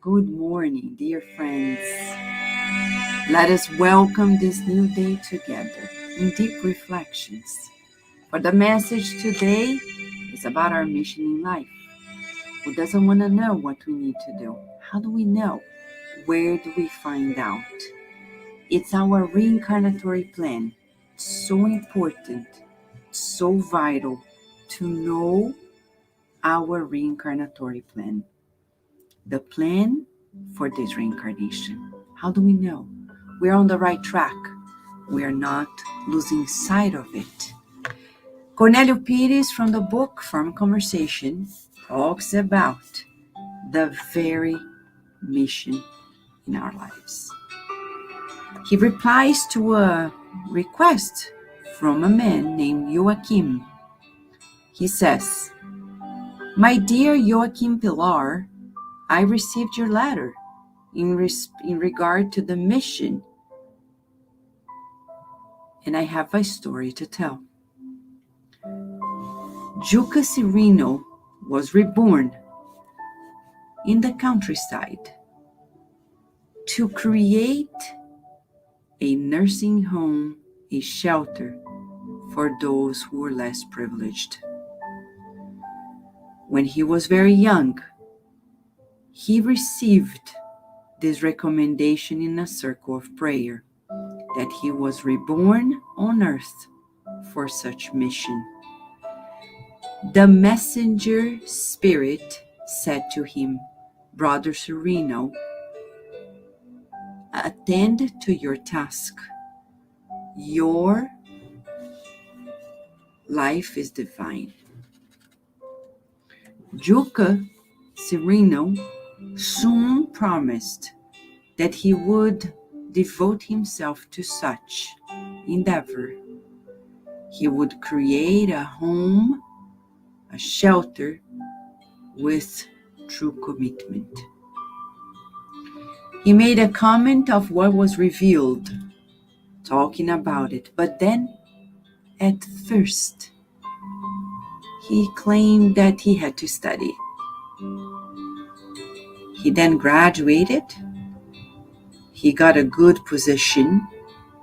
Good morning, dear friends. Let us welcome this new day together in deep reflections. For the message today is about our mission in life. Who doesn't want to know what we need to do? How do we know? Where do we find out? It's our reincarnatory plan. It's so important, so vital to know our reincarnatory plan. The plan for this reincarnation. How do we know? We're on the right track. We are not losing sight of it. Cornelio Pires, from the book Firme Conversation, talks about the very mission in our lives. He replies to a request from a man named Joachim. He says, "My dear Joachim Pilar, I received your letter in regard to the mission, and I have a story to tell. Juca Cirino was reborn in the countryside to create a nursing home, a shelter for those who were less privileged. When he was very young, he received this recommendation in a circle of prayer that he was reborn on earth for such mission. The messenger spirit said to him, 'Brother Cirino, attend to your task. Your life is divine.' Juca Cirino soon promised that he would devote himself to such endeavor. He would create a home, a shelter with true commitment. He made a comment of what was revealed, talking about it, but then at first he claimed that he had to study. He then graduated. He got a good position,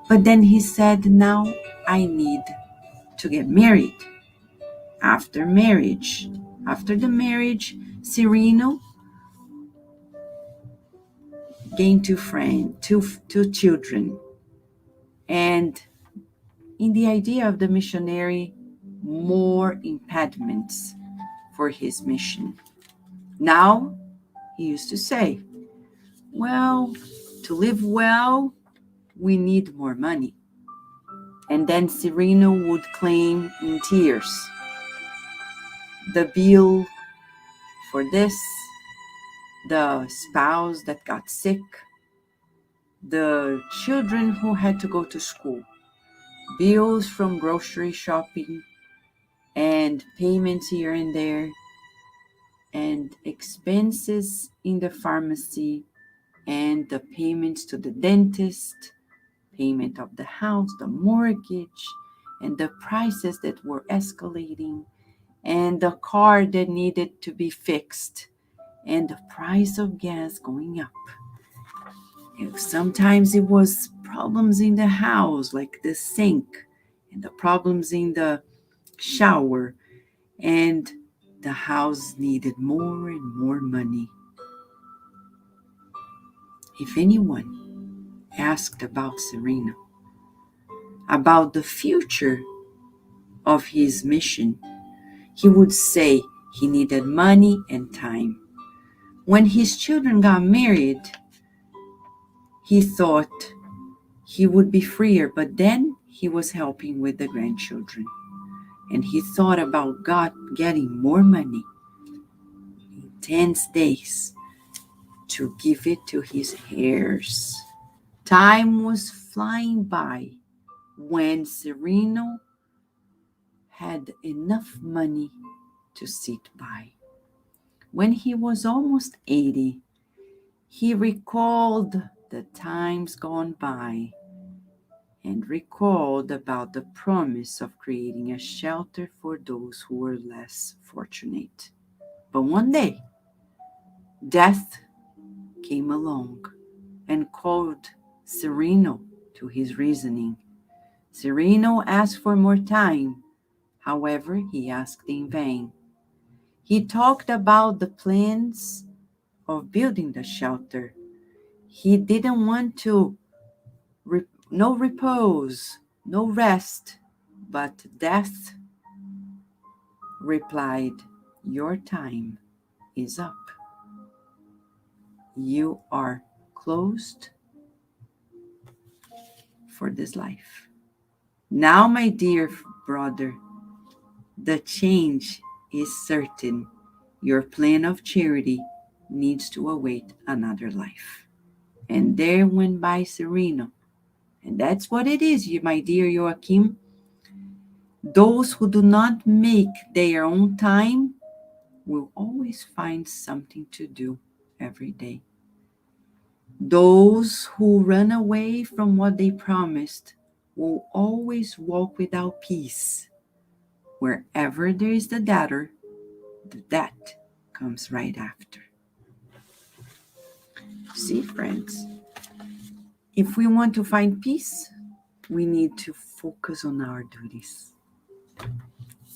but then he said, now I need to get married. After the marriage, Cirino gained two children. And in the idea of the missionary, more impediments for his mission. Now, he used to say, well, to live well, we need more money. And then Cirino would claim in tears the bill for this, the spouse that got sick, the children who had to go to school, bills from grocery shopping, and payments here and there, and expenses in the pharmacy, and the payments to the dentist, payment of the house, the mortgage, and the prices that were escalating, and the car that needed to be fixed, and the price of gas going up. Sometimes it was problems in the house, like the sink, and the problems in the shower, and the house needed more and more money. If anyone asked about Cirino, about the future of his mission, he would say he needed money and time. When his children got married, he thought he would be freer, but then he was helping with the grandchildren. And he thought about God getting more money, intense days, to give it to his heirs, Time was flying by when Sereno had enough money to sit by. When he was almost 80, he recalled the times gone by and recalled about the promise of creating a shelter for those who were less fortunate. But one day, death came along and called Sereno to his reasoning. Sereno asked for more time. However, he asked in vain. He talked about the plans of building the shelter. He didn't want to no repose, no rest, but death replied, "Your time is up. You are closed for this life." Now, my dear brother, the change is certain. Your plan of charity needs to await another life. And there went by Sereno. And that's what it is, my dear Joachim. Those who do not make their own time will always find something to do every day. Those who run away from what they promised will always walk without peace. Wherever there is the debtor, the debt comes right after. See, friends, if we want to find peace, we need to focus on our duties,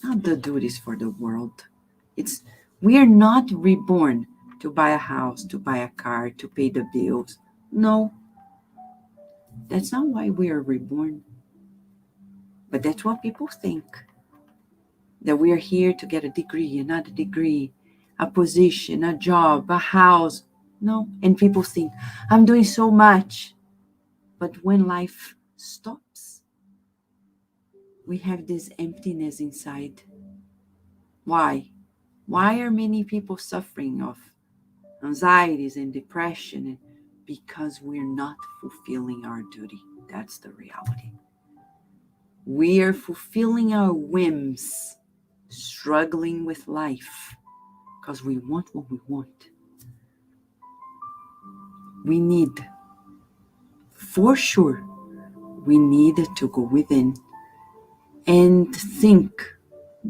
not the duties for the world. We are not reborn to buy a house, to buy a car, to pay the bills. No, that's not why we are reborn. But that's what people think. That we are here to get a degree, another degree, a position, a job, a house. No, and people think, I'm doing so much. But when life stops, we have this emptiness inside. Why? Why are many people suffering of anxieties and depression? Because we're not fulfilling our duty. That's the reality. We are fulfilling our whims, struggling with life because we want what we want. We need, for sure, we need to go within and think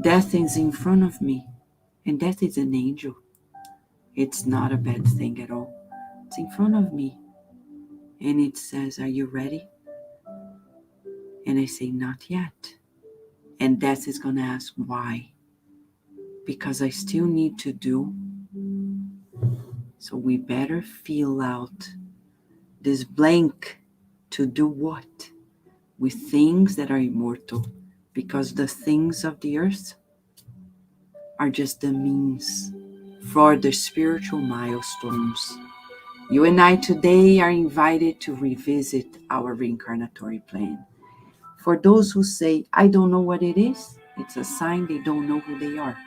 death is in front of me, and death is an angel. It's not a bad thing at all. It's in front of me, and it says, "Are you ready?" And I say, "Not yet." And death is going to ask, "Why?" Because I still need to do. So we better fill out this blank to do what? With things that are immortal. Because the things of the earth are just the means for the spiritual milestones. You and I today are invited to revisit our reincarnatory plan. For those who say, "I don't know what it is," it's a sign they don't know who they are.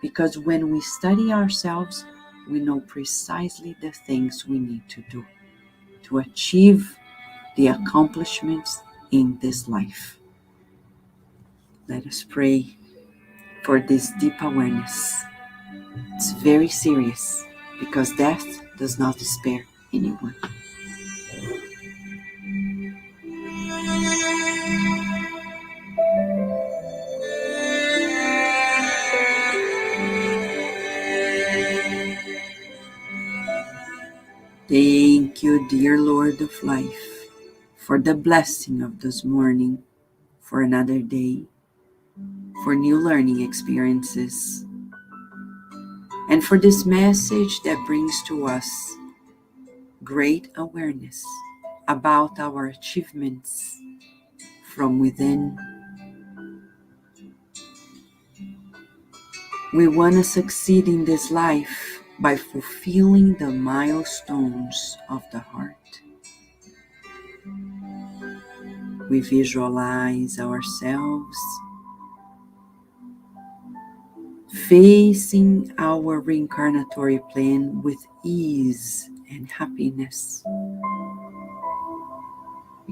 Because when we study ourselves, we know precisely the things we need to do to achieve the accomplishments in this life. Let us pray for this deep awareness. It's very serious because death does not spare anyone. Thank you, dear Lord of life, for the blessing of this morning, for another day, for new learning experiences, and for this message that brings to us great awareness about our achievements from within. We want to succeed in this life by fulfilling the milestones of the heart. We visualize ourselves facing our reincarnatory plan with ease and happiness.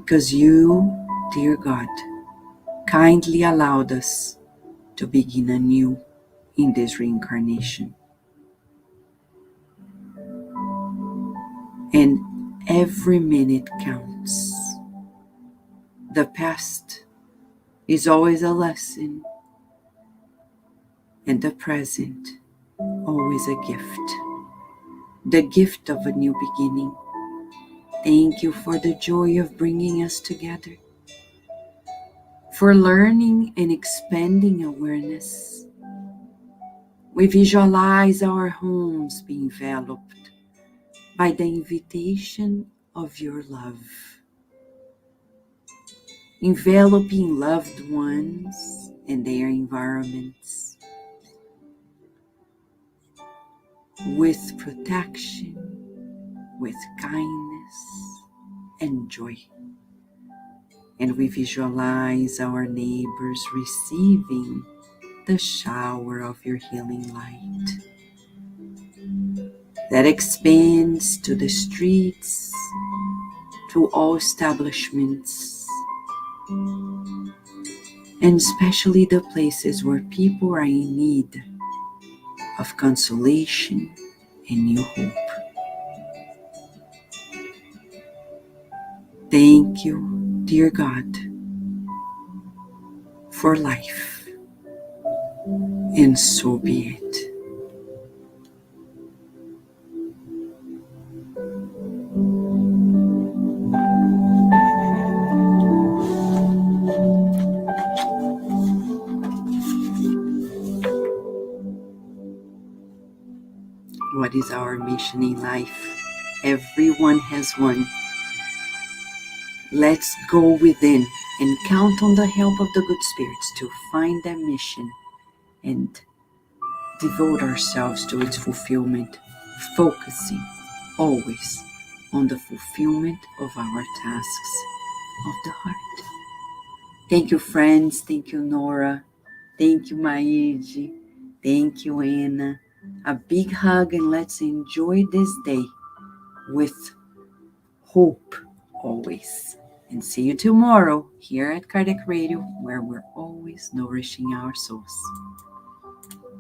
because you, dear God, kindly allowed us to begin anew in this reincarnation. And every minute counts. The past is always a lesson, and the present always a gift. The gift of a new beginning. Thank you for the joy of bringing us together, for learning and expanding awareness. We visualize our homes being enveloped by the invitation of your love, enveloping loved ones and their environments with protection, with kindness and joy. And we visualize our neighbors receiving the shower of your healing light that expands to the streets, to all establishments, and especially the places where people are in need of consolation and new hope. Thank you, dear God, for life, and so be it. What is our mission in life? Everyone has one. Let's go within and count on the help of the good spirits to find that mission and devote ourselves to its fulfillment, focusing always on the fulfillment of our tasks of the heart. Thank you, friends. Thank you, Nora. Thank you, Maide. Thank you, Anna. A big hug, and let's enjoy this day with hope always. And see you tomorrow here at Kardec Radio, where we're always nourishing our souls.